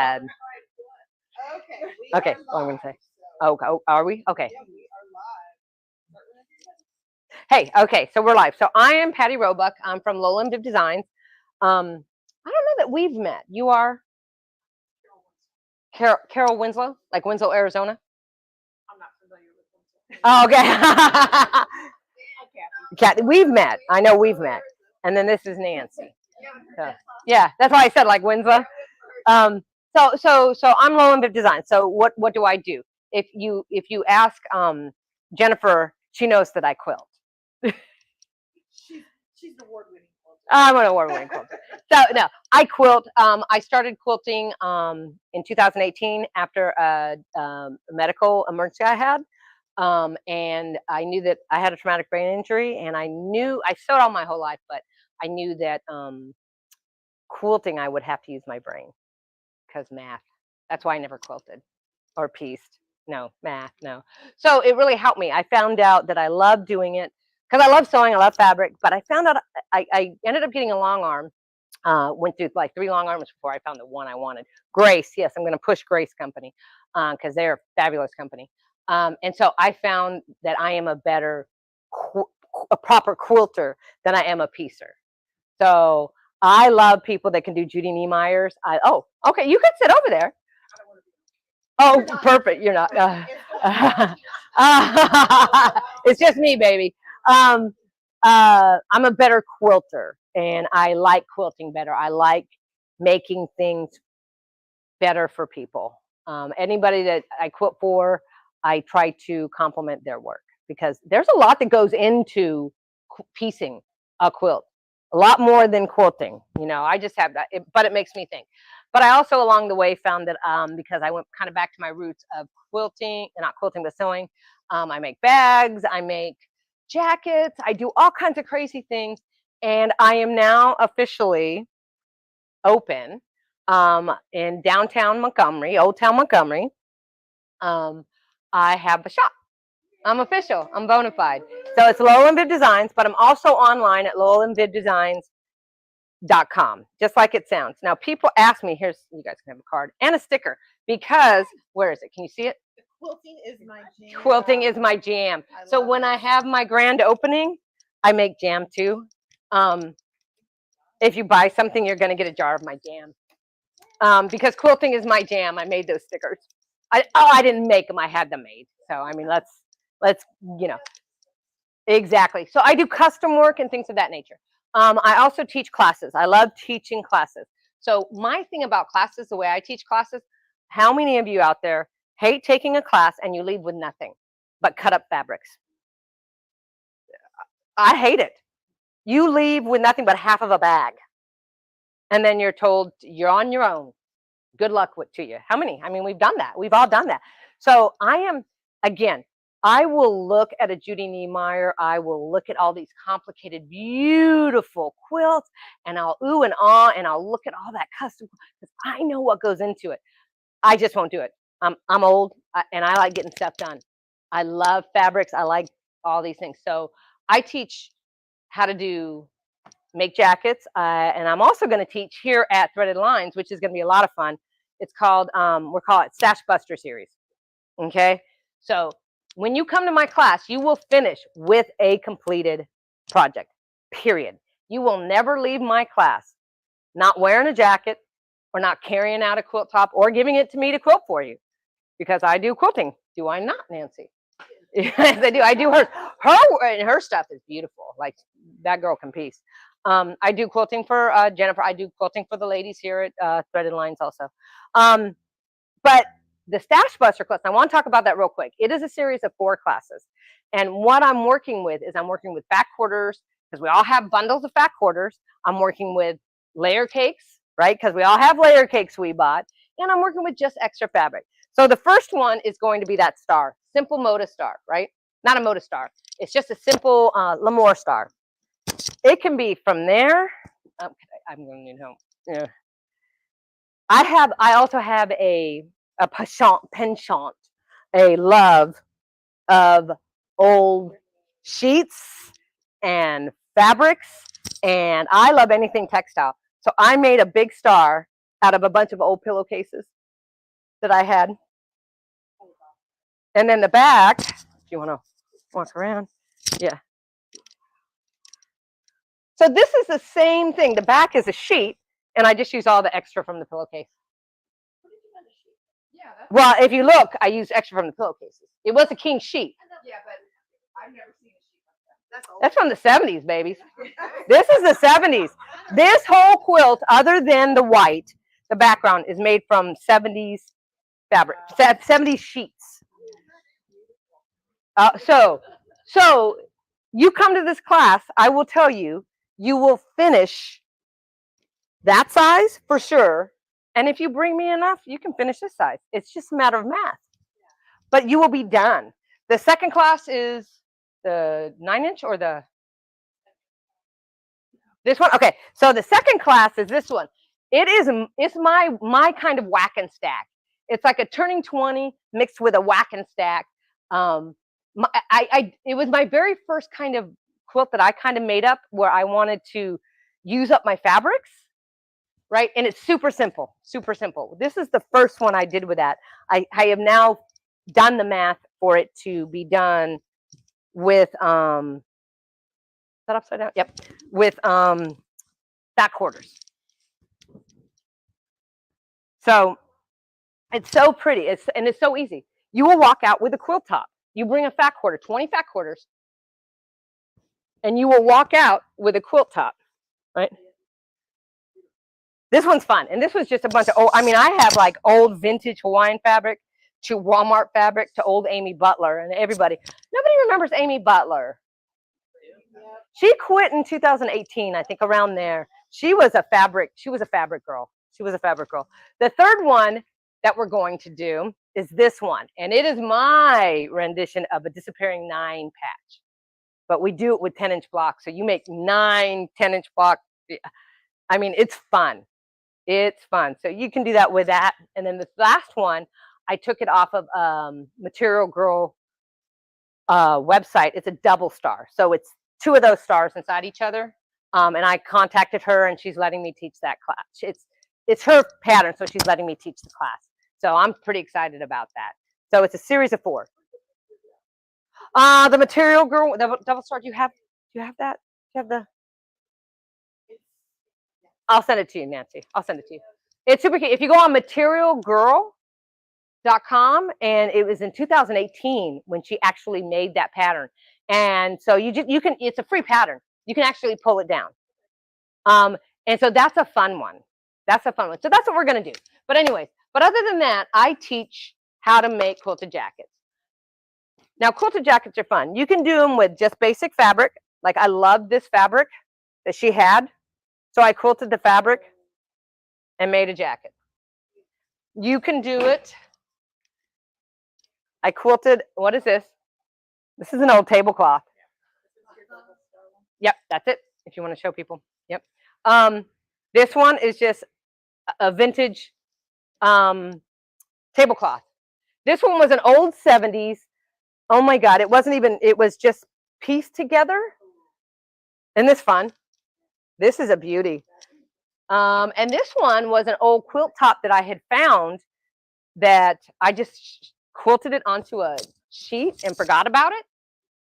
bad. Okay, what I'm going to say. Oh, are we? Okay. Hey, okay, so we're live. So I am Patty Roebuck. I'm from Lola Viv Designs. I don't know that we've met. You are Carol Winslow, like Winslow, Arizona. Oh, okay. Kathy, we've met. I know we've met. And then this is Nancy. So, yeah, that's why I said like Winslow. So I'm Lola Viv Design. So what do I do? If you ask Jennifer, she knows that I quilt. She's the award-winning quilter. I'm an award-winning quilter. So no, I quilt. I started quilting in 2018 after a medical emergency I had. And I knew that I had a traumatic brain injury, and I knew I sewed all my whole life, but I knew that quilting I would have to use my brain because math. That's why I never quilted or pieced. No, math, no. So it really helped me. I found out that I love doing it because I love sewing, I love fabric, but I found out I ended up getting a long arm. Went through like 3 long arms before I found the one I wanted. Grace, yes, I'm going to push Grace Company because they're a fabulous company. And so I found that I am a better, a proper quilter than I am a piecer. So I love people that can do Judy Niemeyer's. Oh, okay, you can sit over there. Oh, perfect. You're not. It's just me, baby. I'm a better quilter, and I like quilting better. I like making things better for people. Anybody that I quilt for, I try to compliment their work because there's a lot that goes into piecing a quilt. A lot more than quilting, I just have that, but it makes me think. But I also along the way found that because I went kind of back to my roots of quilting, not quilting, but sewing. I make bags, I make jackets, I do all kinds of crazy things. And I am now officially open in downtown Montgomery, Old Town Montgomery. I have a shop. I'm official. I'm bona fide. So it's Lola Viv Designs, but I'm also online at lolavivdesigns.com, just like it sounds. Now, people ask me, here's, you guys can have a card and a sticker because, where is it? Can you see it? Quilting is my jam. Quilting is my jam. So when I have my grand opening, I make jam too. If you buy something, you're going to get a jar of my jam. Because quilting is my jam. I made those stickers. I didn't make them. I had them made. So, I mean, let's, exactly. So I do custom work and things of that nature. I also teach classes. I love teaching classes. So my thing about classes, the way I teach classes, how many of you out there hate taking a class and you leave with nothing but cut up fabrics? I hate it. You leave with nothing but half of a bag. And then you're told you're on your own. Good luck to you. How many? I mean, we've done that. We've all done that. So I am, again, I will look at a Judy Niemeyer. I will look at all these complicated, beautiful quilts, and I'll ooh and ah, and I'll look at all that custom because I know what goes into it. I just won't do it. I'm old, and I like getting stuff done. I love fabrics. I like all these things. So I teach how to make jackets, and I'm also going to teach here at Threaded Lines, which is going to be a lot of fun. It's called, we'll call it Stash Buster Series. Okay, so when you come to my class, you will finish with a completed project, period. You will never leave my class not wearing a jacket or not carrying out a quilt top or giving it to me to quilt for you, because I do quilting. Do I not, Nancy? Yes, I do. I do her stuff is beautiful. Like, that girl can piece. I do quilting for Jennifer. I do quilting for the ladies here at Threaded Lines also. But the Stash Buster class, I want to talk about that real quick. It is a series of 4 classes. And what I'm working with is I'm working with fat quarters, because we all have bundles of fat quarters. I'm working with layer cakes, right? Because we all have layer cakes we bought. And I'm working with just extra fabric. So the first one is going to be that star, simple Moda star, right? Not a Moda star. It's just a simple L'Amour star. It can be from there. I'm going to need help. Yeah. I also have a penchant, a love of old sheets and fabrics, and I love anything textile. So I made a big star out of a bunch of old pillowcases that I had. And then the back, if you want to walk around, yeah. So this is the same thing. The back is a sheet, and I just use all the extra from the pillowcase. Yeah, Well, if you look, I use extra from the pillowcases. It was a king sheet. yeah, but I've never seen a sheet like that. That's old. That's from the 70s, babies. This is the 70s. This whole quilt, other than the white, the background is made from 70s fabric, 70s sheets. So you come to this class, I will tell you, you will finish that size for sure. And if you bring me enough, you can finish this size. It's just a matter of math. But you will be done. The second class is the 9-inch or this one? Okay, so the second class is this one. It's my kind of whack and stack. It's like a turning 20 mixed with a whack and stack. It was my very first kind of quilt that I kind of made up where I wanted to use up my fabrics, right? And it's super simple, super simple. This is the first one I did with that. I have now done the math for it to be done with, is that upside down? Yep. With back quarters. So it's so pretty. And it's so easy. You will walk out with a quilt top. You bring a fat quarter, 20 fat quarters, and you will walk out with a quilt top, right? This one's fun. And this was just a bunch of old, I mean, I have like old vintage Hawaiian fabric to Walmart fabric to old Amy Butler and everybody. Nobody remembers Amy Butler. She quit in 2018, I think, around there. She was a fabric girl. She was a fabric girl. The third one that we're going to do is this one. And it is my rendition of a disappearing 9 patch. But we do it with 10-inch blocks. So you make 9 10-inch blocks. I mean, it's fun. It's fun. So you can do that with that. And then this last one, I took it off of Material Girl website. It's a double star. So it's 2 of those stars inside each other. And I contacted her and she's letting me teach that class. It's her pattern, so she's letting me teach the class. So I'm pretty excited about that. So it's a series of 4. The Material Girl, the double star, do you have that? Do you have the? I'll send it to you, Nancy. I'll send it to you. It's super cute. If you go on materialgirl.com, and it was in 2018 when she actually made that pattern. And so you can, it's a free pattern. You can actually pull it down. And so that's a fun one. That's a fun one. So that's what we're going to do. But anyways, but other than that, I teach how to make quilted jackets. Now, quilted jackets are fun. You can do them with just basic fabric. Like I love this fabric that she had. So I quilted the fabric and made a jacket. You can do it. I quilted, what is this? This is an old tablecloth. Yep, that's it. If you want to show people. Yep. This one is just a vintage tablecloth. This one was an old 70s. Oh my God, it wasn't even, it was just pieced together. Isn't this fun? This is a beauty. And this one was an old quilt top that I had found that I just quilted it onto a sheet and forgot about it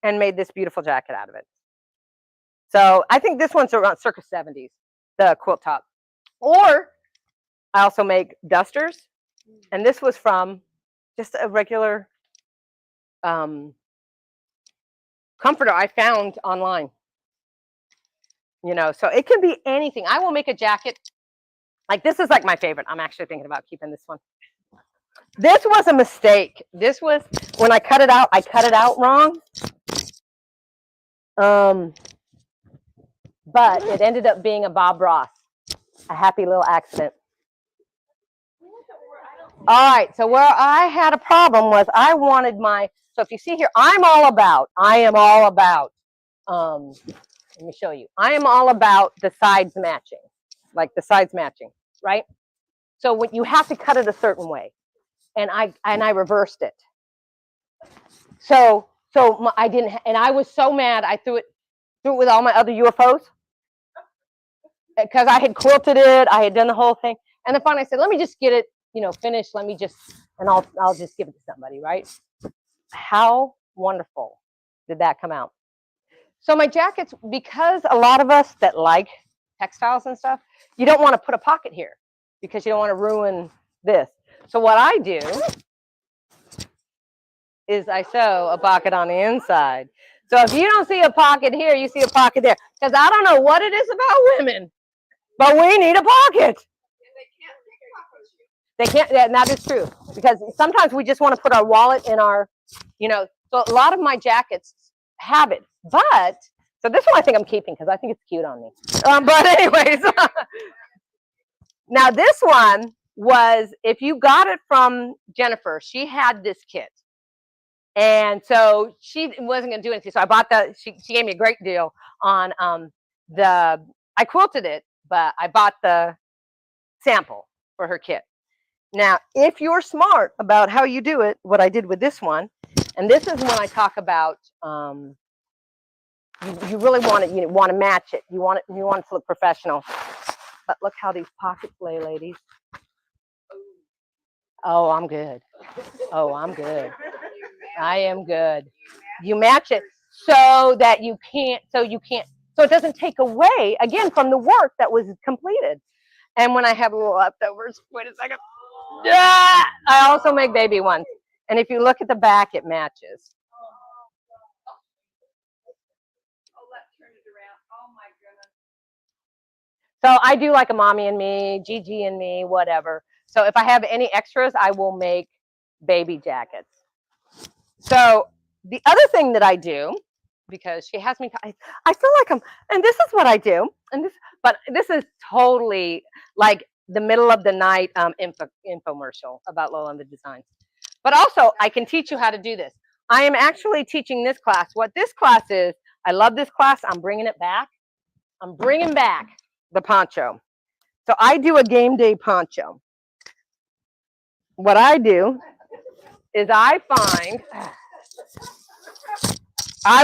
and made this beautiful jacket out of it. So I think this one's around circa 70s, the quilt top. Or I also make dusters. And this was from just a regular comforter I found online. You know, so it can be anything. I will make a jacket. Like this is like my favorite. I'm actually thinking about keeping this one. This was a mistake. This was, when I cut it out wrong. But it ended up being a Bob Ross, a happy little accident. All right, so where I had a problem was I wanted my, so if you see here, I am all about, let me show you. I am all about the sides matching, like the sides matching, right? So when you have to cut it a certain way, and I reversed it. So I didn't, and I was so mad. I threw it with all my other UFOs because I had quilted it. I had done the whole thing, and then finally I said, let me just get it finish, let me just, and I'll just give it to somebody, right? How wonderful did that come out? So my jackets, because a lot of us that like textiles and stuff, you don't want to put a pocket here because you don't want to ruin this. So what I do is I sew a pocket on the inside. So if you don't see a pocket here, you see a pocket there. Because I don't know what it is about women, but we need a pocket. They can't, that is true. Because sometimes we just want to put our wallet in our, so a lot of my jackets have it. But, so this one I think I'm keeping because I think it's cute on me. But anyways, now this one was, if you got it from Jennifer, she had this kit. And so she wasn't going to do anything. So I bought she gave me a great deal on I quilted it, but I bought the sample for her kit. Now, if you're smart about how you do it, what I did with this one, and this is when I talk about, you really want it, you want to match it. You want it to look professional. But look how these pockets lay, ladies. Oh, I'm good. Oh, I'm good. I am good. You match it so that you can't, so it doesn't take away, again, from the work that was completed. And when I have a little leftovers, wait a second. Yeah, I also make baby ones. And if you look at the back, it matches. So I do like a mommy and me, Gigi and me, whatever. So if I have any extras, I will make baby jackets. So the other thing that I do, because she has me, I feel like and this is what I do, but this is totally like the middle of the night infomercial about Lola and the designs. But also, I can teach you how to do this. I am actually teaching this class. What this class is, I love this class. I'm bringing it back. I'm bringing back the poncho. So I do a game day poncho. What I do is I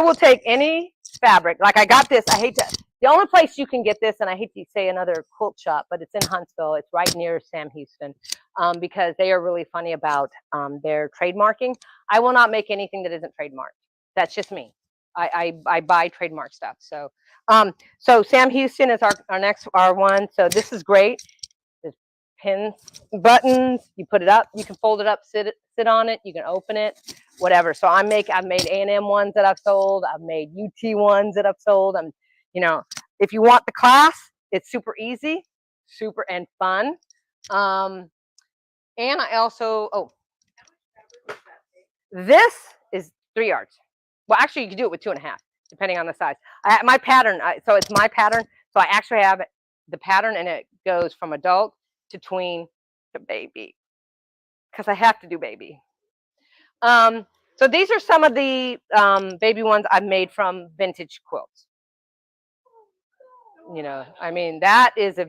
will take any fabric. Like I got this. The only place you can get this, and I hate to say another quilt shop, but it's in Huntsville. It's right near Sam Houston, because they are really funny about their trademarking. I will not make anything that isn't trademarked. That's just me. I buy trademark stuff. So so Sam Houston is our one. So this is great. There's pins, buttons. You put it up. You can fold it up. Sit on it. You can open it. Whatever. So I've made A&M ones that I've sold. I've made UT ones that I've sold. If you want the class, it's super easy, super and fun. And I also, this is 3 yards. Well, actually, you can do it with 2.5, depending on the size. My pattern, so it's my pattern. So I actually have the pattern, and it goes from adult to tween to baby, because I have to do baby. So these are some of the baby ones I've made from vintage quilts. I mean, that is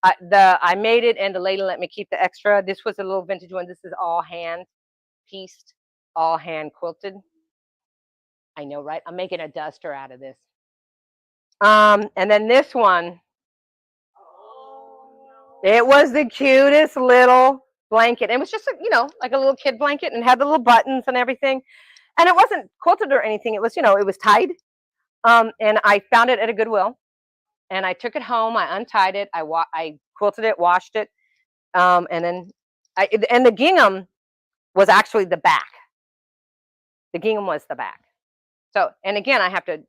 I made it, and the lady let me keep the extra. This was a little vintage one. This is all hand pieced, all hand quilted. I know, right? I'm making a duster out of this. And then this one, it was the cutest little blanket. It was just, like a little kid blanket, and had the little buttons and everything. And it wasn't quilted or anything. It was, it was tied. And I found it at a Goodwill, and I took it home. I untied it. I quilted it, washed it. And then and the gingham was actually the back. The gingham was the back. So, and again, I have to,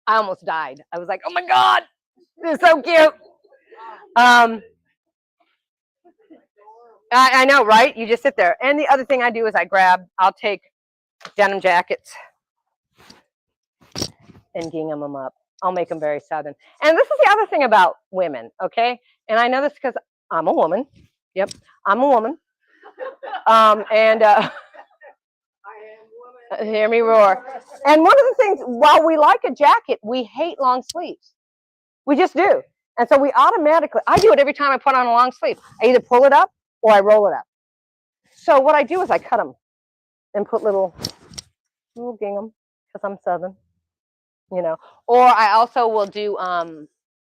I almost died. I was like, oh my God, this is so cute. I know, right? You just sit there. And the other thing I do is I'll take denim jackets and gingham them up. I'll make them very Southern. And this is the other thing about women, okay? And I know this because I'm a woman. Yep, I'm a woman. And hear me roar. And one of the things, while we like a jacket, we hate long sleeves. We just do. And so we automatically, I do it every time I put on a long sleeve. I either pull it up or I roll it up. So what I do is I cut them and put little gingham, because I'm Southern, Or I also will do,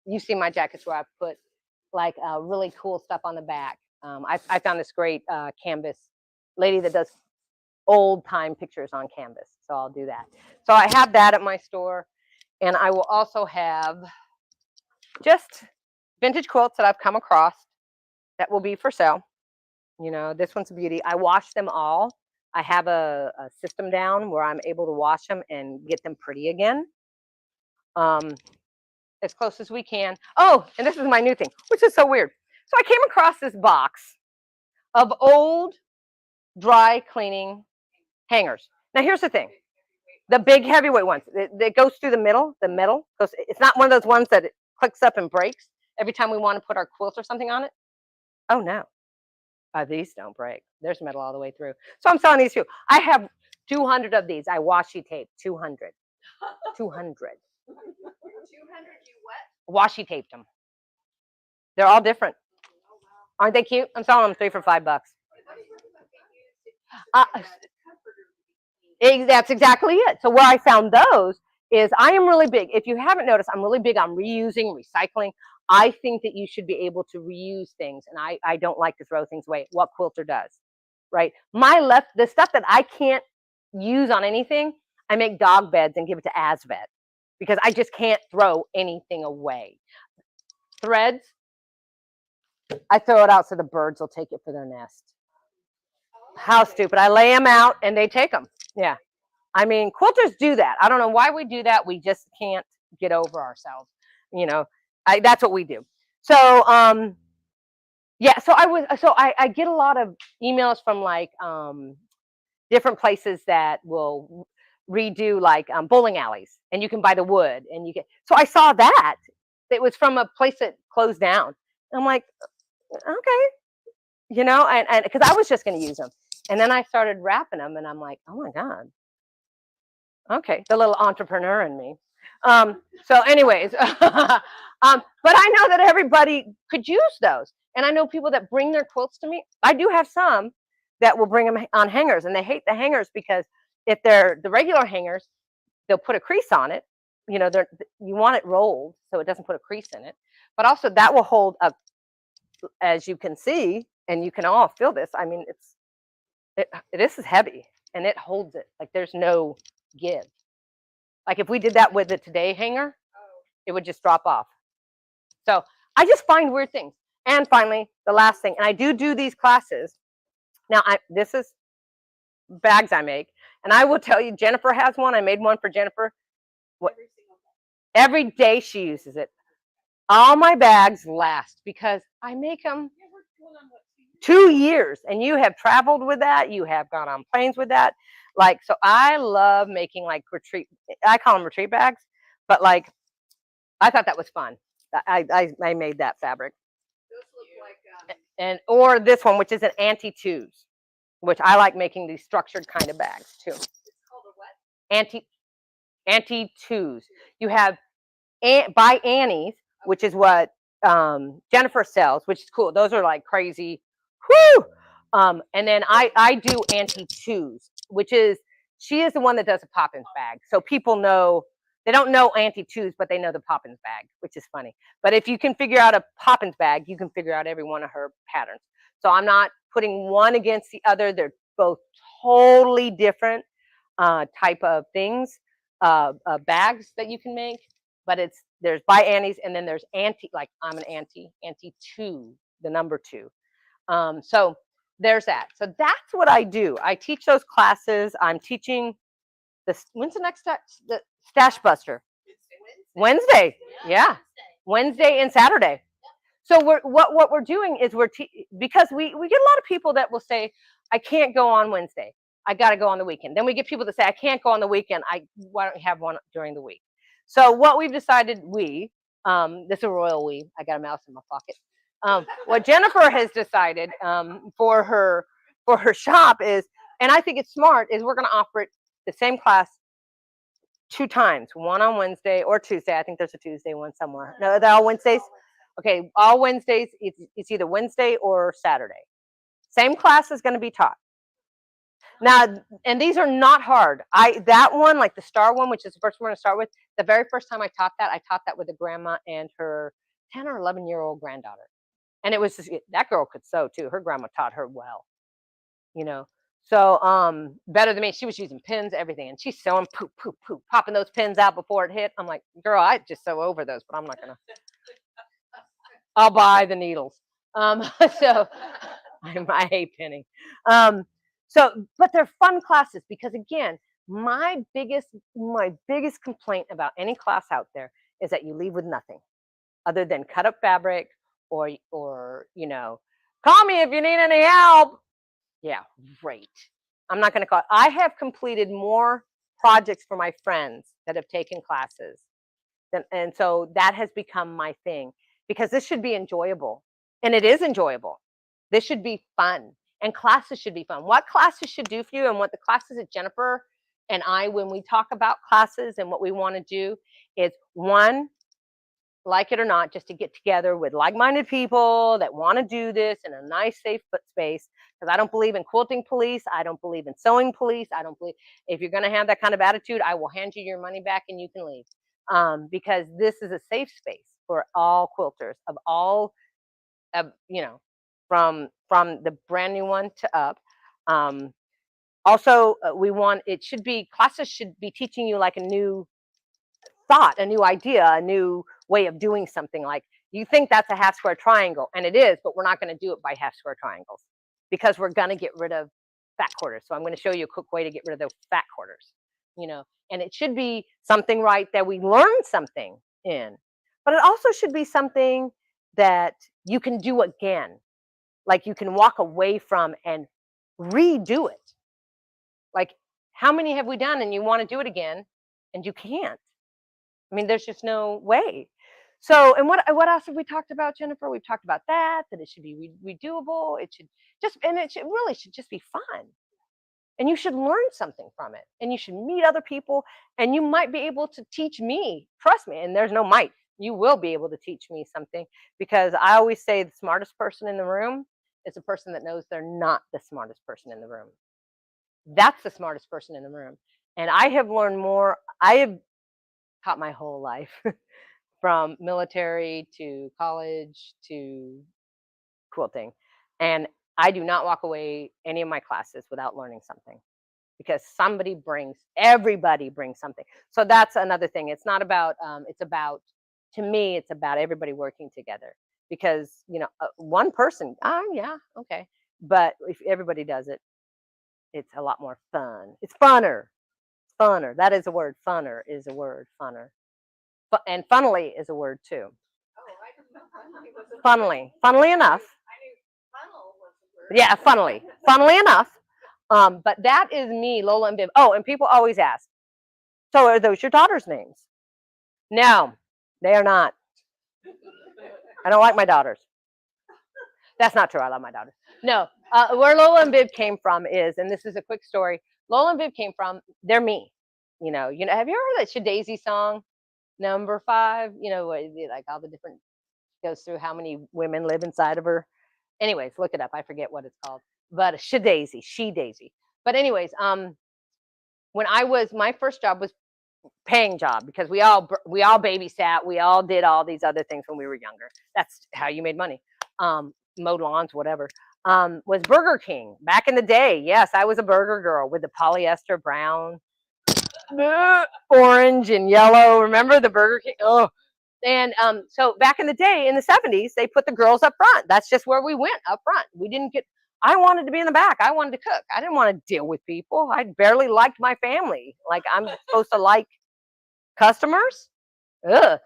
you see my jackets where I put like really cool stuff on the back. I found this great canvas lady that does old time pictures on canvas. So I'll do that. So I have that at my store. And I will also have just vintage quilts that I've come across that will be for sale. You know, this one's a beauty. I wash them all. I have a system down where I'm able to wash them and get them pretty again. As close as we can. Oh, and this is my new thing, which is so weird. So I came across this box of old dry cleaning hangers. Now here's the thing. The big heavyweight ones that goes through the middle, goes, it's not one of those ones that it clicks up and breaks every time we want to put our quilt or something on it. Oh no, these don't break. There's metal all the way through. So I'm selling these too. I have 200 of these. I washi tape 200. 200. 200 you what? Washi taped them. They're all different. Oh, wow. Aren't they cute? I'm selling them 3 for $5. That's exactly it. So where I found those is I am really big. If you haven't noticed, I'm really big on reusing, recycling. I think that you should be able to reuse things, and I don't like to throw things away. What quilter does, right? The stuff that I can't use on anything, I make dog beds and give it to Asvet because I just can't throw anything away. Threads, I throw it out so the birds will take it for their nest. How stupid. I lay them out and they take them. Yeah. I mean, quilters do that. I don't know why we do that. We just can't get over ourselves. You know, that's what we do. So, yeah, so I get a lot of emails from like different places that will redo like bowling alleys, and you can buy the wood and you get. So I saw that it was from a place that closed down. I'm like, okay, you know, and because I was just going to use them, and then I started wrapping them, and I'm like, oh my god, okay, the little entrepreneur in me. So, anyways, but I know that everybody could use those, and I know people that bring their quilts to me. I do have some that will bring them on hangers, and they hate the hangers because if they're the regular hangers, they'll put a crease on it. You know, you want it rolled so it doesn't put a crease in it, but also that will hold up, as you can see, and you can all feel this. I mean, this is heavy, and it holds it like there's no give. Like if we did that with the Today hanger, it would just drop off. So I just find weird things. And finally, the last thing, and I do these classes. Now, this is bags I make, and I will tell you, Jennifer has one. I made one for Jennifer. Every day she uses it. All my bags last because I make them 2 years, and you have traveled with that. You have gone on planes with that. Like, so I love making like I call them retreat bags, but like, I thought that was fun. I made that fabric. Those look like, Or this one, which is an anti-twos, which I like making these structured kind of bags too. it's called a what? Anti-twos. You have by Annie's, which is what Jennifer sells, which is cool. Those are like crazy. Whoo! And then I do anti-twos, which is, she is the one that does a Poppins bag. So people know, they don't know anti-twos, but they know the Poppins bag, which is funny. But if you can figure out a Poppins bag, you can figure out every one of her patterns. So I'm not putting one against the other. They're both totally different type of things, bags that you can make. But there's by Annie's, and then there's like I'm an anti-two, the number 2. So there's that. So that's what I do. I teach those classes. I'm teaching this. When's the next the Stash Buster? Wednesday. Yeah. Wednesday and Saturday. So what we're doing is because we get a lot of people that will say, I can't go on Wednesday. I got to go on the weekend. Then we get people that say, I can't go on the weekend. Why don't you have one during the week? So what we've decided, this is a royal we, I got a mouse in my pocket. What Jennifer has decided for her shop is, and I think it's smart, is we're going to offer it the same class 2 times, one on Wednesday or Tuesday. I think there's a Tuesday one somewhere. No, they're all Wednesdays. Okay, all Wednesdays. It's either Wednesday or Saturday. Same class is going to be taught. Now, and these are not hard. That one, like the star one, which is the first one we're going to start with, the very first time I taught that with a grandma and her 10 or 11-year-old granddaughter. And it was that girl could sew too. Her grandma taught her well, you know. So better than me. She was using pins, everything, and she's sewing, poop, poop, poop, popping those pins out before it hit. I'm like, girl, I just sew over those, but I'm not gonna. I'll buy the needles. So I hate pinning. Um, but they're fun classes because again, my biggest complaint about any class out there is that you leave with nothing other than cut up fabric or call me if you need any help. Yeah, great. I'm not going to call. I have completed more projects for my friends that have taken classes and so that has become my thing because this should be enjoyable. And it is enjoyable. This should be fun. And classes should be fun. What classes should do for you and what the classes that Jennifer and I, when we talk about classes and what we want to do, is one, like it or not, just to get together with like-minded people that want to do this in a nice, safe space. Because I don't believe in quilting police. I don't believe in sewing police. I don't believe if you're going to have that kind of attitude, I will hand you your money back and you can leave. Because this is a safe space for all quilters of all, from the brand new one to up. Also, classes should be teaching you like a new thought, a new idea, a new way of doing something. Like you think that's a half square triangle, and it is, but we're not going to do it by half square triangles because we're going to get rid of fat quarters. So I'm going to show you a quick way to get rid of those fat quarters, and it should be something right that we learn something in, but it also should be something that you can do again, like you can walk away from and redo it. Like how many have we done and you want to do it again and you can't? I mean, there's just no way. So, and what else have we talked about, Jennifer? We've talked about that it should be redoable. It should really should just be fun. And you should learn something from it. And you should meet other people and you might be able to teach me, trust me, and there's no might. You will be able to teach me something because I always say the smartest person in the room is the person that knows they're not the smartest person in the room. That's the smartest person in the room. And I have learned more. I have taught my whole life from military to college to quilting. And I do not walk away any of my classes without learning something because everybody brings something. So that's another thing. It's not about, to me, it's about everybody working together because, one person, yeah, okay. But if everybody does it, it's a lot more fun. It's funner. Funner. That is a word. Funner is a word. Funner. And funnily is a word too. Oh, I didn't know funnily was a word. Funnily enough. I knew funnel was a word. Yeah, funnily enough. But that is me, Lola and Viv. Oh, and people always ask, so are those your daughters' names? No, they are not. I don't like my daughters. That's not true. I love my daughters. No, where Lola and Viv came from is, and this is a quick story. Lola and Viv came from, they're me. Have you ever heard that Shadaisy song? Number 5, like all the different goes through how many women live inside of her. Anyways, look it up. I forget what it's called, but she Daisy. But anyways, when my first job was paying job because we all babysat, we all did all these other things when we were younger. That's how you made money. Mowed lawns, whatever. Was Burger King back in the day. Yes, I was a burger girl with the polyester brown, orange and yellow. Remember the Burger King? Oh, and so back in the day, in the 70s, they put the girls up front. That's just where we went, up front. We didn't get. I wanted to be in the back. I wanted to cook. I didn't want to deal with people. I barely liked my family. Like I'm supposed to like customers. Ugh.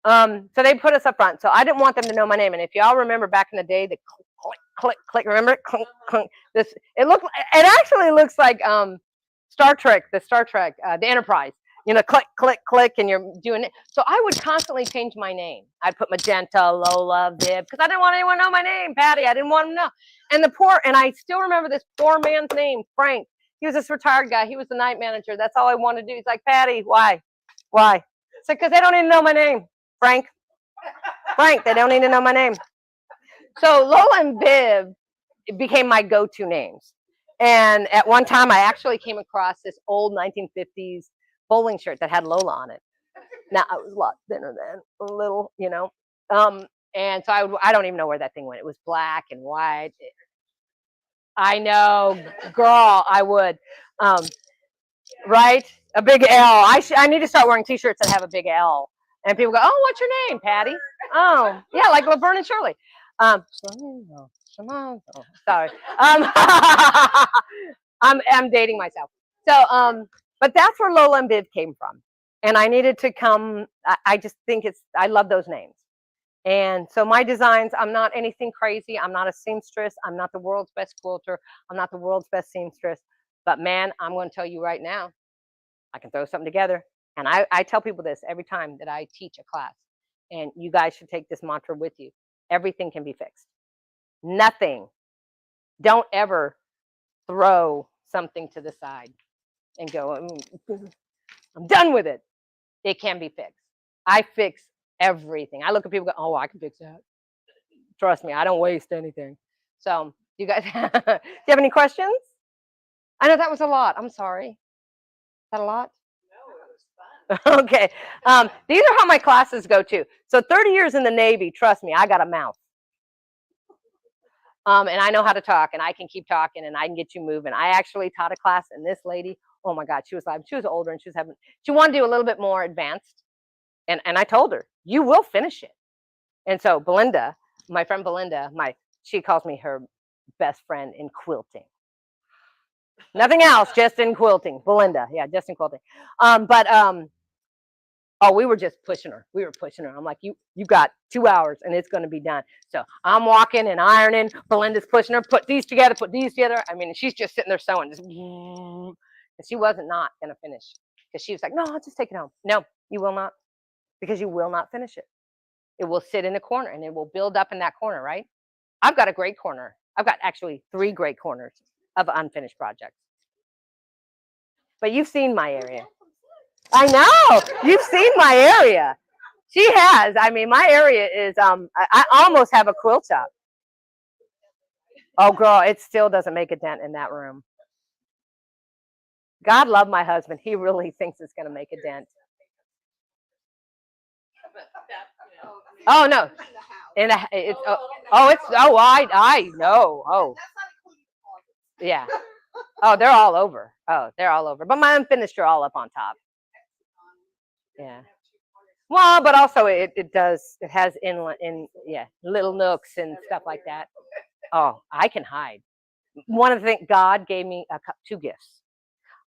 So they put us up front. So I didn't want them to know my name. And if y'all remember back in the day, the click, click, click. Remember it? Clink, clink. It actually looks like Star Trek, the Enterprise. Click, click, click, and you're doing it. So I would constantly change my name. I'd put Magenta, Lola, Viv, because I didn't want anyone to know my name. Patty, I didn't want them to know. And I still remember this poor man's name, Frank. He was this retired guy. He was the night manager. That's all I wanted to do. He's like, Patty, why? So because they don't even know my name, Frank, they don't even know my name. So Lola and Viv became my go-to names. And at one time, I actually came across this old 1950s bowling shirt that had Lola on it. Now, I was a lot thinner then, a little, And so I don't even know where that thing went. It was black and white. I know, girl, I would. Um, right? A big L. I need to start wearing T-shirts that have a big L. And people go, "Oh, what's your name, Patty?" Oh, yeah, like Laverne and Shirley. Sorry. I'm dating myself. So, but that's where Lola and Viv came from, and I needed to come. I just think I love those names. And so my designs, I'm not anything crazy. I'm not a seamstress. I'm not the world's best quilter. I'm not the world's best seamstress. But man, I'm going to tell you right now, I can throw something together. And I tell people this every time that I teach a class. And you guys should take this mantra with you. Everything can be fixed. Nothing. Don't ever throw something to the side and go, I'm done with it. It can be fixed. I fix everything. I look at people and go, oh, I can fix that. Trust me, I don't waste anything. So, you guys, do you have any questions? I know that was a lot. I'm sorry. Is that a lot? No, it was fun. Okay. These are how my classes go too. So 30 years in the Navy, trust me, I got a mouth. And I know how to talk, and I can keep talking, and I can get you moving. I actually taught a class, and this lady, oh my God, she was older, and she wanted to do a little bit more advanced. And I told her, you will finish it. And so Belinda, my friend Belinda, she calls me her best friend in quilting. Nothing else, just in quilting. Belinda, yeah, just in quilting. Oh, we were just pushing her. We were pushing her. I'm like, you got 2 hours and it's going to be done. So I'm walking and ironing. Belinda's pushing her. Put these together. Put these together. I mean, she's just sitting there sewing. Just, and she wasn't not going to finish because she was like, no, I'll just take it home. No, you will not, because you will not finish it. It will sit in the corner and it will build up in that corner, right? I've got a great corner. I've got actually 3 great corners of unfinished projects. But you've seen my area. I know. You've seen my area. She has. I mean, my area is, I almost have a quilt shop. Oh, girl, it still doesn't make a dent in that room. God love my husband. He really thinks it's going to make a dent. Oh, no. I know. Oh, yeah. Oh, they're all over. Oh, they're all over. But my unfinished are all up on top. Yeah. Well, but also it has little nooks and stuff like that. Oh, I can hide. One of the things, God gave me 2 gifts.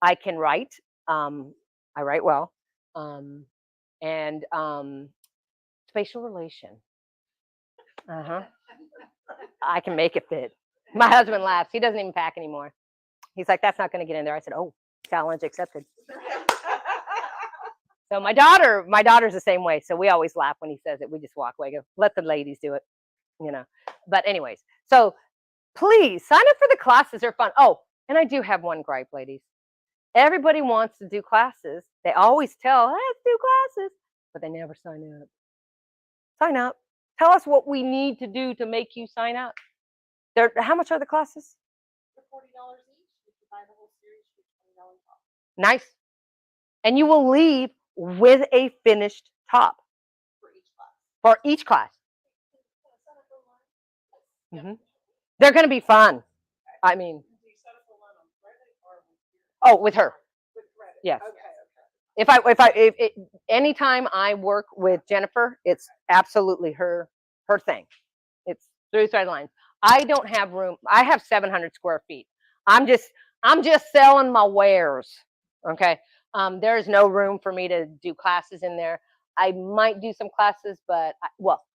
I can write. I write well. And spatial relation. I can make it fit. My husband laughs. He doesn't even pack anymore. He's like, that's not going to get in there. I said, oh, challenge accepted. So my daughter's the same way. So we always laugh when he says it. We just walk away, go, let the ladies do it, you know. But anyways, so please sign up for the classes. They're fun. Oh, and I do have one gripe, ladies. Everybody wants to do classes. They always tell, let's do classes, but they never sign up. Sign up. Tell us what we need to do to make you sign up. How much are the classes? For $40 each, if you buy the whole series, you get $20 off. Nice. And you will leave with a finished top For each class. for each class. Mm-hmm. They're going to be fun. I mean, oh, with her. Yes. Okay. Anytime I work with Jennifer, it's absolutely her thing. It's through thread lines. I don't have room. I have 700 square feet. I'm just selling my wares. Okay. There's no room for me to do classes in there. I might do some classes, but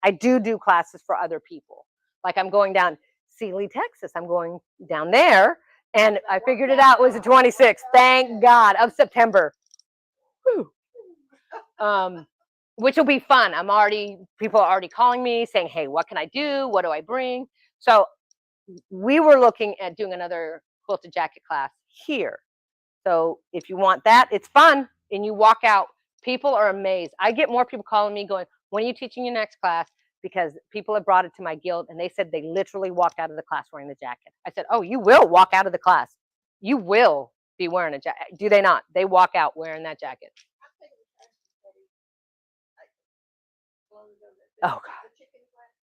I do classes for other people. Like I'm going down Sealy, Texas. I'm going down there, and I figured it out. It was the 26th. Thank God, of September. Which will be fun. People are already calling me saying, hey, what can I do? What do I bring? So we were looking at doing another quilted jacket class here. So if you want that, it's fun. And you walk out, people are amazed. I get more people calling me going, when are you teaching your next class? Because people have brought it to my guild and they said they literally walked out of the class wearing the jacket. I said, oh, you will walk out of the class. You will be wearing a jacket. Do they not? They walk out wearing that jacket. Oh, God.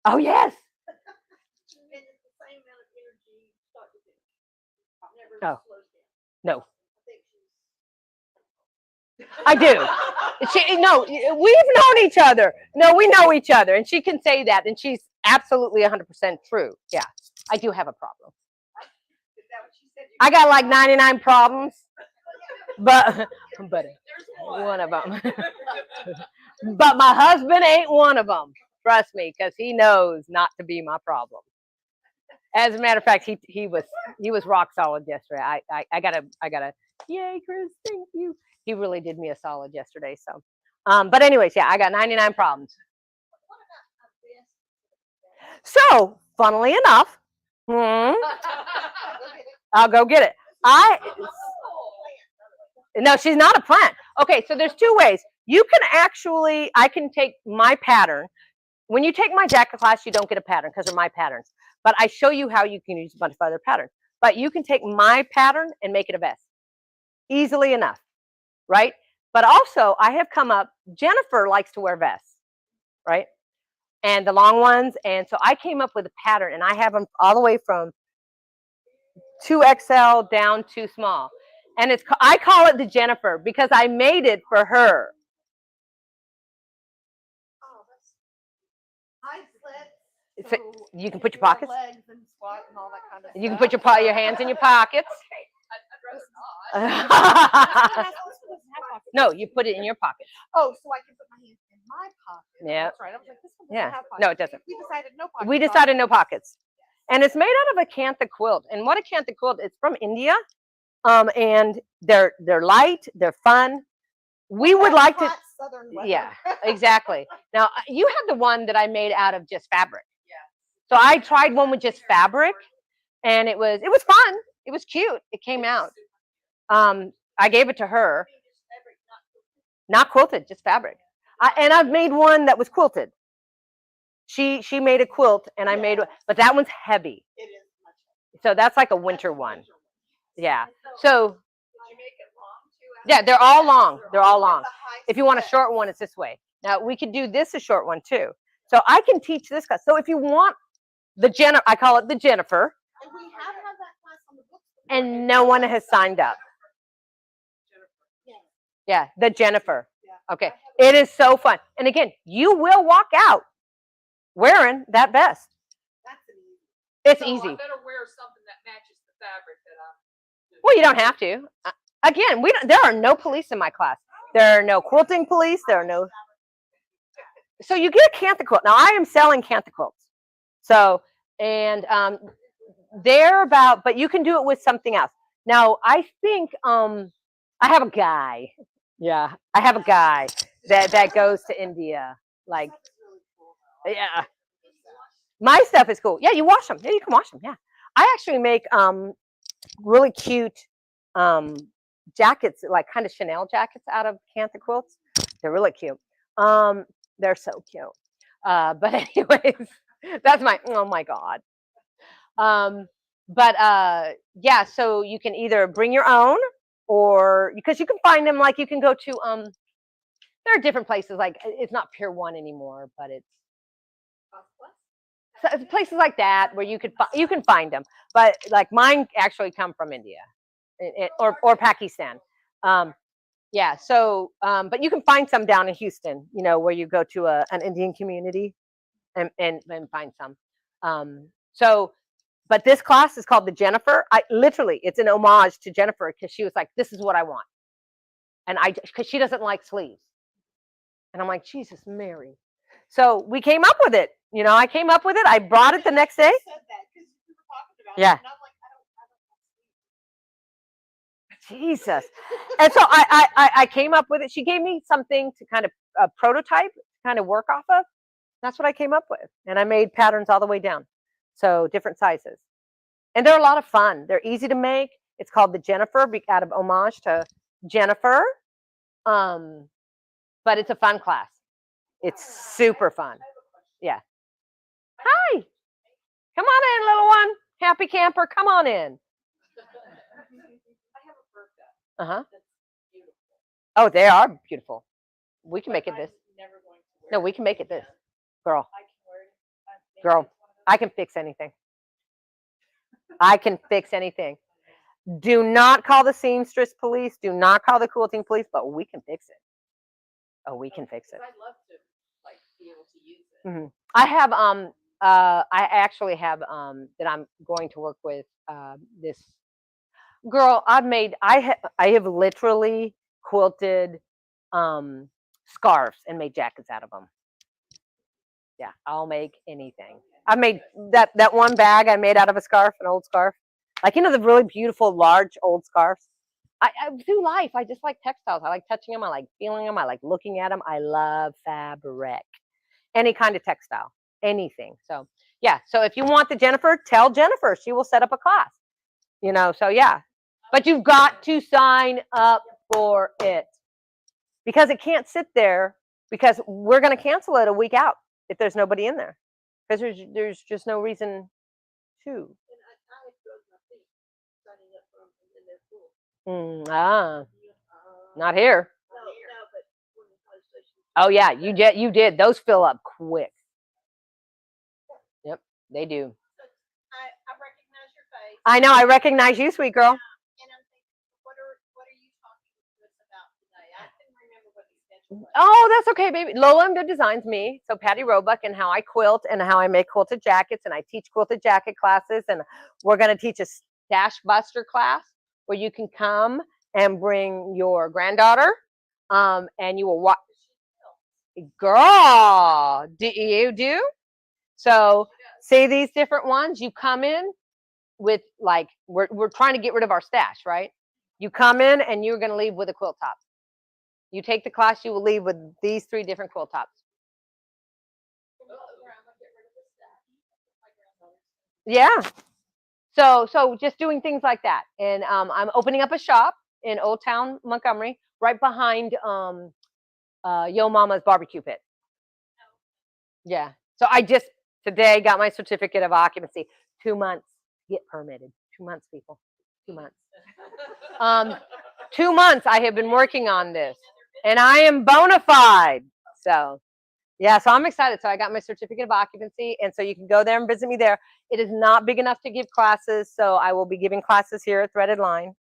Oh yes. And it's the same amount of energy start to finish. Never Oh. slows down. No, I think she's. I do. No, we've known each other. No, we know each other, and she can say that, and she's absolutely 100% true. Yeah, I do have a problem. Is that what she said? I got like 99 problems, but There's one of them. But my husband ain't one of them. Trust me, because he knows not to be my problem. As a matter of fact, he was rock solid yesterday. I gotta yay, Chris, thank you. He really did me a solid yesterday. So, but anyways, yeah, I got 99 problems. What about this? So, funnily enough, I'll go get it. No, she's not a plant. Okay, so there's two ways. You can actually, I can take my pattern. When you take my jacket class, you don't get a pattern because they're my patterns. But I show you how you can use a bunch of other patterns. But you can take my pattern and make it a vest easily enough, right? But also, I have come up, Jennifer likes to wear vests, right? And the long ones. And so I came up with a pattern, and I have them all the way from 2XL down to small. And I call it the Jennifer because I made it for her. Oh, that's high slits. So you can put your pockets. Legs and squat and all that kind of stuff. You can put your hands in your pockets. I'd rather not. No, you put it in your pocket. Oh, so I can put my hands in my pocket. Yeah. That's right. I was like, this one doesn't Yeah. have pockets. No, it doesn't. We decided no pockets. We decided no pockets. And it's made out of a cantha quilt. And what a cantha quilt, it's from India. And they're light, they're fun. We would like to. Southern weather. Yeah, exactly. Now you have the one that I made out of just fabric. Yeah. So I tried one with just fabric, and it was fun. It was cute. It came out. I gave it to her. Not quilted, just fabric. And I've made one that was quilted. She made a quilt, and I made, but that one's heavy. It is much heavier. So that's like a winter one. Yeah. So Did you make it long too? yeah, they're all long. They're all long. It's a high If you want a split. short one, it's this way. Now we could do this a short one too. So I can teach this class. So if you want the I call it the Jennifer, And we have had that class on the books before. and no one has signed up. Yeah. Yeah, the Jennifer. Yeah. Okay, it is so fun. And again, you will walk out wearing that vest. That's an easy. It's So easy. I better wear something that matches the fabric that I'm doing. Well, you don't have to. Again, there are no police in my class. There are no quilting police. There are no. So you get a cantha quilt. Now I am selling cantha quilts. So, and they're about, but you can do it with something else. Now I think I have a guy. Yeah, I have a guy that goes to India. Like, That's really cool. yeah, my stuff is cool. Yeah, you wash them. Yeah, you can wash them. Yeah, I actually make really cute jackets, like kind of Chanel jackets out of cantha quilts. They're really cute. They're so cute. But anyways, that's oh my God. But yeah, so you can either bring your own, or because you can find them, like you can go to there are different places, like it's not Pier 1 anymore, but it's places like that where you can find them. But like mine actually come from India, or Pakistan. Yeah, so but you can find some down in Houston, where you go to an Indian community and find some. So but this class is called the Jennifer. It's an homage to Jennifer, because she was like, this is what I want. And because she doesn't like sleeves. And I'm like, Jesus Mary. So we came up with it. I came up with it. I brought it the next day. You said that because we were talking about Yeah. it, and I'm like, I don't Jesus. And so I came up with it. She gave me something to kind of prototype, kind of work off of. That's what I came up with. And I made patterns all the way down. So different sizes. And they're a lot of fun. They're easy to make. It's called the Jennifer, out of homage to Jennifer. But it's a fun class. It's super fun. Yeah. Hi. Come on in, little one. Happy camper. Come on in. I have a burqa Uh-huh. that's beautiful. Oh, they are beautiful. We can make it I'm this. never going to wear No, it we can make it this. Girl. I can wear it. Girl, I can fix anything. I can fix anything. Do not call the seamstress police. Do not call the quilting police, but we can fix it. Oh, we can fix it. I'd love to like be able to use it. I have I actually have that I'm going to work with this girl. I have literally quilted scarves and made jackets out of them. Yeah, I'll make anything. I made that one bag I made out of a scarf, an old scarf. Like, the really beautiful large old scarves. I do life. I just like textiles. I like touching them. I like feeling them. I like looking at them. I love fabric. Any kind of textile, anything. So yeah. So if you want the Jennifer, tell Jennifer. She will set up a class. So yeah. But you've got to sign up for it because it can't sit there because we're going to cancel it a week out if there's nobody in there because there's just no reason to. And I broke my feet signing up for them in their pool. Not here. No, but when the college station. Oh yeah, you did. Those fill up quick. Yep, they do. I recognize your face. I know. I recognize you, sweet girl. And I'm thinking, what are you talking to us about today? I couldn't remember what the schedule was. Oh, that's okay, baby. Lola Viv designs me. So Patty Roebuck and how I quilt and how I make quilted jackets and I teach quilted jacket classes and we're going to teach a stash buster class where you can come and bring your granddaughter and you will watch. Girl, do you do? So see these different ones. You come in with like we're trying to get rid of our stash, right? You come in and you're going to leave with a quilt top. You take the class, you will leave with these 3 different quilt tops. Yeah. So just doing things like that, and I'm opening up a shop in Old Town Montgomery, right behind Yo Mama's barbecue pit. Yeah. So I just today got my certificate of occupancy. 2 months to get permitted. 2 months, people. 2 months. 2 months I have been working on this, and I am bona fide. So yeah, so I'm excited. So I got my certificate of occupancy, and so you can go there and visit me there. It is not big enough to give classes, so I will be giving classes here at Threaded Line.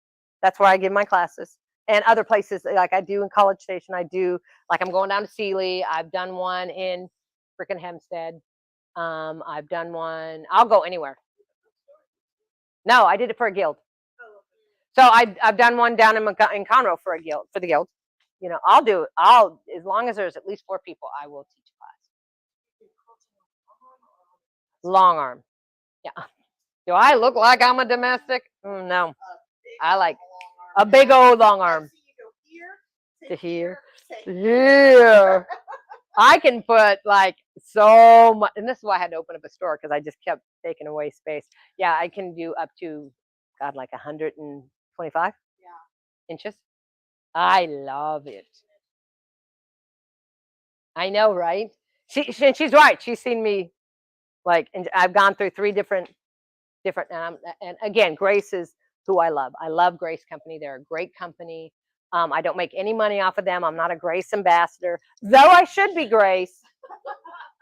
That's where I give my classes. And other places, like I do in College Station, I do, like I'm going down to Sealy. I've done one in freaking Hempstead. I've done one, I'll go anywhere. No, I did it for a guild. So I've done one down in Conroe for the guild. I'll as long as there's at least 4 people, I will teach a class. Long arm. Yeah. Do I look like I'm a domestic? No. I like a big old long arm. To here. Yeah. I can put like so much, and this is why I had to open up a store because I just kept taking away space. Yeah, I can do up to, God, like 125 inches. I love it. I know, right? She's right. She's seen me, like, and I've gone through 3 different, and again, Grace is who I love. I love Grace Company. They're a great company. I don't make any money off of them. I'm not a Grace ambassador, though I should be Grace.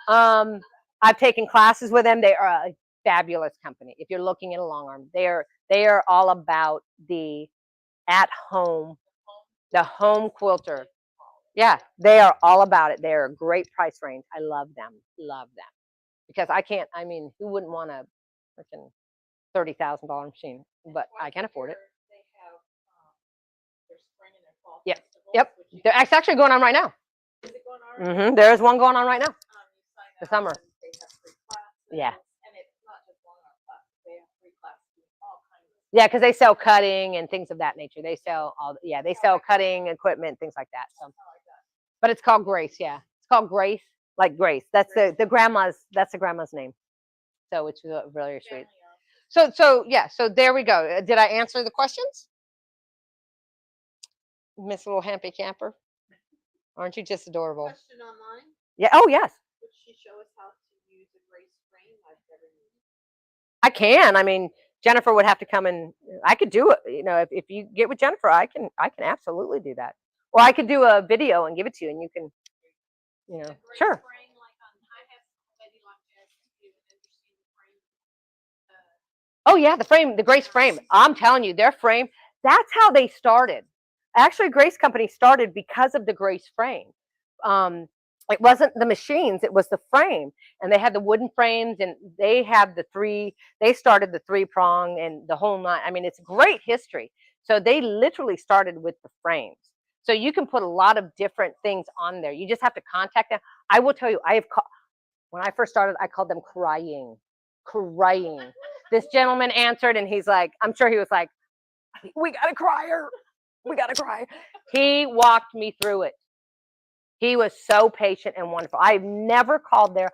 I've taken classes with them. They are a fabulous company. If you're looking at a long arm, they are all about the at-home, the home quilter. Yeah, they are all about it. They're a great price range. I love them, because I mean, who wouldn't want a freaking $30,000 machine? But I can afford it. They have their spring and their fall. Yeah. festivals, Yep. which you It's actually going on right now. Is it going on already? There is one going on right now. you sign The up summer. and they have free classes. Yeah. And it's not just long arm classes. They have free classes with all kinds of. Yeah, because they sell cutting and things of that nature. They sell they sell cutting equipment, things like that. So, but it's called Grace. Yeah, it's called Grace, like Grace. That's the grandma's. That's the grandma's name. So it's really sweet. So yeah. So there we go. Did I answer the questions, Miss Little Happy Camper? Aren't you just adorable? Question online. Yeah. Oh yes. Would she show us how to use a Grace frame? I've never used it. I can. I mean, Jennifer would have to come and I could do it. If you get with Jennifer, I can absolutely do that. Or I could do a video and give it to you, and you can, A Grace sure. frame, like I have somebody like that, and Oh yeah, the frame, the Grace frame. I'm telling you, their frame, that's how they started. Actually, Grace Company started because of the Grace frame. Um, it wasn't the machines, it was the frame. And they had the wooden frames and they have they started the 3-prong and the whole nine. I mean, it's great history. So they literally started with the frames. So you can put a lot of different things on there. You just have to contact them. I will tell you, when I first started, I called them crying. This gentleman answered and he's like, I'm sure he was like, we got to cry her. We got to cry. He walked me through it. He was so patient and wonderful. I've never called there.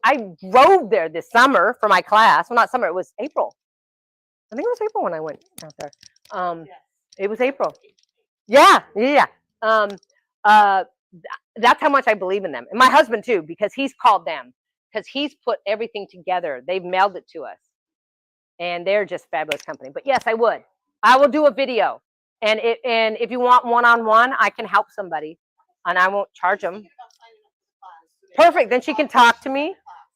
I drove there this summer for my class. Well, not summer, it was April. I think it was April when I went out there. It was April. Yeah. That's how much I believe in them. And my husband too, because he's called them, because he's put everything together. They've mailed it to us. And they're just fabulous company. But yes, I would. I will do a video. And if you want one-on-one, I can help somebody. And I won't charge them. Perfect. Then she can talk to me.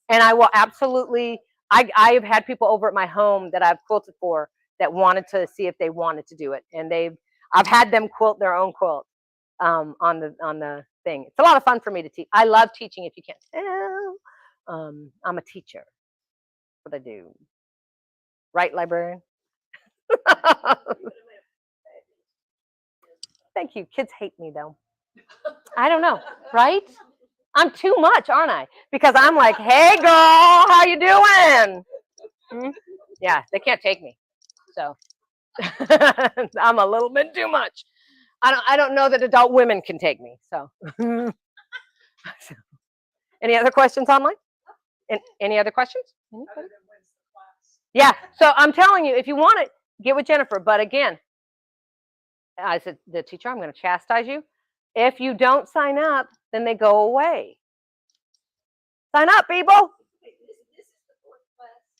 And I will absolutely, I have had people over at my home that I've quilted for that wanted to see if they wanted to do it. And I've had them quilt their own quilt on the thing. It's a lot of fun for me to teach. I love teaching, if you can't tell. I'm a teacher. What I do. Right, librarian? Thank you. Kids hate me though. I don't know, right? I'm too much, aren't I? Because I'm like, hey girl, how you doing? Yeah, they can't take me. So I'm a little bit too much. I don't know that adult women can take me. So any other questions online? Any other questions? Anybody? Yeah. So I'm telling you, if you want it, get with Jennifer. But again, I said, the teacher, I'm going to chastise you. If you don't sign up, then they go away. Sign up, people.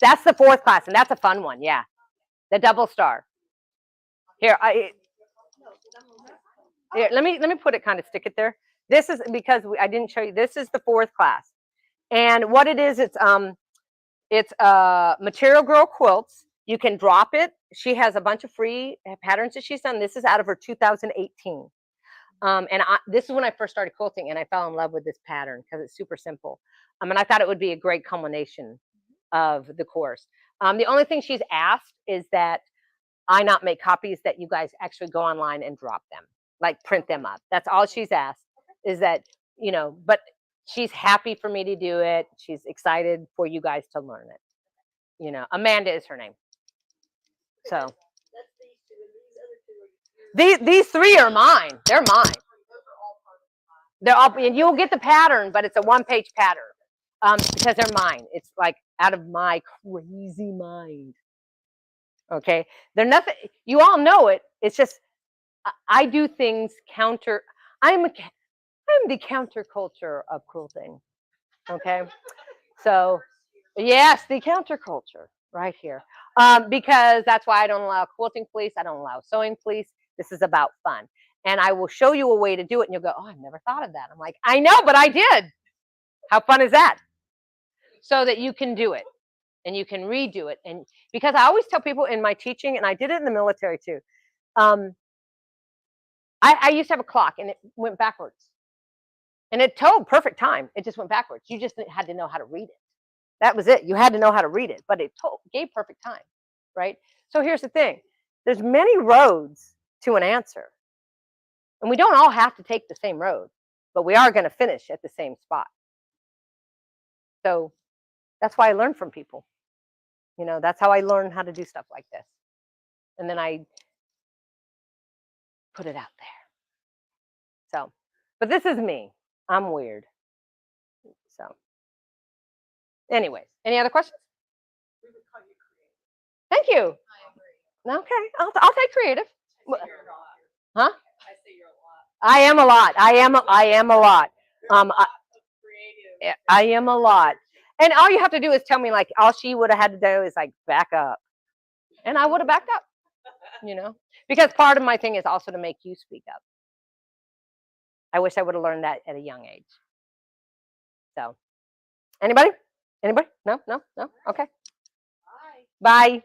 That's the 4th class, and that's a fun one. Yeah, the double star. Here, let me put it, kind of stick it there. This is because I didn't show you. This is the 4th class, and what it is, it's Material Girl quilts. You can drop it. She has a bunch of free patterns that she's done. This is out of her 2018. This is when I first started quilting, and I fell in love with this pattern because it's super simple. And I thought it would be a great culmination of the course. The only thing she's asked is that I not make copies, that you guys actually go online and drop them, like print them up. That's all she's asked, is that, but she's happy for me to do it. She's excited for you guys to learn it. Amanda is her name. So these 3 are mine. They're mine. They're all, and you'll get the pattern, but it's a 1-page pattern because they're mine. It's like out of my crazy mind. Okay, they're nothing. You all know it. It's just I do things counter. I'm the counterculture of quilting. Okay, so yes, the counterculture right here. Because that's why I don't allow quilting fleece. I don't allow sewing fleece. This is about fun. And I will show you a way to do it. And you'll go, oh, I've never thought of that. I'm like, I know, but I did. How fun is that? So that you can do it and you can redo it. And because I always tell people in my teaching, and I did it in the military too. I used to have a clock and it went backwards. And it told perfect time. It just went backwards. You just had to know how to read it. That was it. You had to know how to read it, but it gave perfect time, right? So here's the thing. There's many roads to an answer. And we don't all have to take the same road, but we are going to finish at the same spot. So that's why I learn from people. That's how I learn how to do stuff like this. And then I put it out there. So, but this is me. I'm weird. So, anyways, any other questions? We would call you creative. Thank you. I agree. Okay, I'll take creative. I say you're a lot. Huh? I say you're a lot. I am a lot. I am a lot. Creative. I am a lot. And all you have to do is tell me, like, all she would have had to do is like back up. And I would have backed up, because part of my thing is also to make you speak up. I wish I would have learned that at a young age. So, anybody? No? Okay. Bye. Bye.